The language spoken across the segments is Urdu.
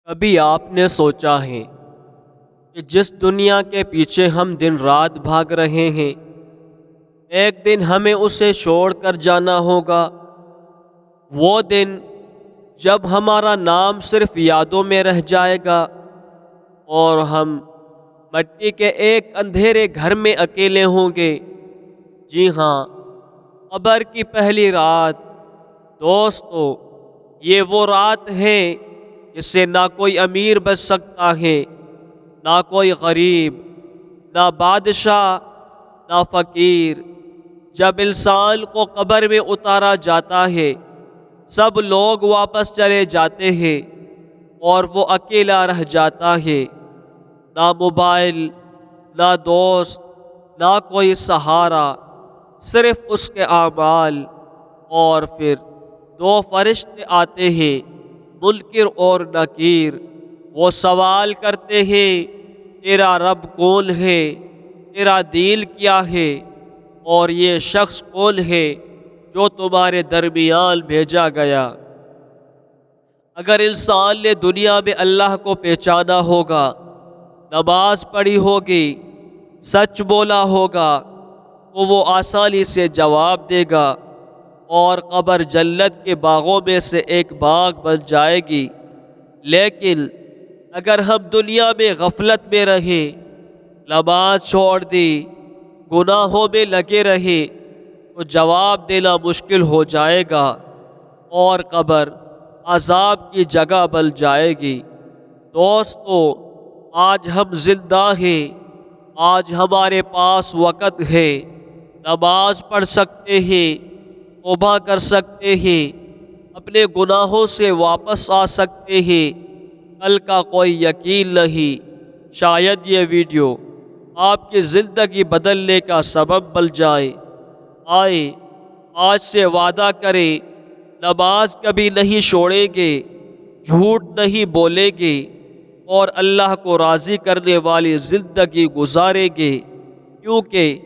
کبھی آپ نے سوچا ہے کہ جس دنیا کے پیچھے ہم دن رات بھاگ رہے ہیں، ایک دن ہمیں اسے چھوڑ کر جانا ہوگا۔ وہ دن جب ہمارا نام صرف یادوں میں رہ جائے گا اور ہم مٹی کے ایک اندھیرے گھر میں اکیلے ہوں گے۔ جی ہاں، قبر کی پہلی رات۔ دوستو، یہ وہ رات ہے جس سے نہ کوئی امیر بچ سکتا ہے، نہ کوئی غریب، نہ بادشاہ، نہ فقیر۔ جب انسان کو قبر میں اتارا جاتا ہے، سب لوگ واپس چلے جاتے ہیں اور وہ اکیلا رہ جاتا ہے۔ نہ موبائل، نہ دوست، نہ کوئی سہارا، صرف اس کے اعمال۔ اور پھر دو فرشتے آتے ہیں، منکر اور نکیر۔ وہ سوال کرتے ہیں، تیرا رب کون ہے؟ تیرا دین کیا ہے؟ اور یہ شخص کون ہے جو تمہارے درمیان بھیجا گیا؟ اگر انسان نے دنیا میں اللہ کو پہچانا ہوگا، نماز پڑھی ہوگی، سچ بولا ہوگا، تو وہ آسانی سے جواب دے گا اور قبر جنت کے باغوں میں سے ایک باغ بن جائے گی۔ لیکن اگر ہم دنیا میں غفلت میں رہے، نماز چھوڑ دی، گناہوں میں لگے رہے، تو جواب دینا مشکل ہو جائے گا اور قبر عذاب کی جگہ بن جائے گی۔ دوستو، آج ہم زندہ ہیں، آج ہمارے پاس وقت ہے، نماز پڑھ سکتے ہیں، توبہ کر سکتے ہیں، اپنے گناہوں سے واپس آ سکتے ہیں۔ کل کا کوئی یقین نہیں، شاید یہ ویڈیو آپ کی زندگی بدلنے کا سبب بن جائے۔ آئے، آج سے وعدہ کریں، نماز کبھی نہیں چھوڑیں گے، جھوٹ نہیں بولیں گے اور اللہ کو راضی کرنے والی زندگی گزاریں گے، کیونکہ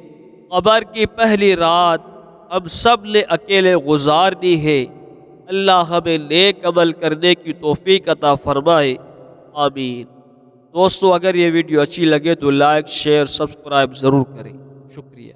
قبر کی پہلی رات ہم سب نے اکیلے گزارنی ہے۔ اللہ ہمیں نیک عمل کرنے کی توفیق عطا فرمائے، آمین۔ دوستو، اگر یہ ویڈیو اچھی لگے تو لائک، شیئر، سبسکرائب ضرور کریں۔ شکریہ۔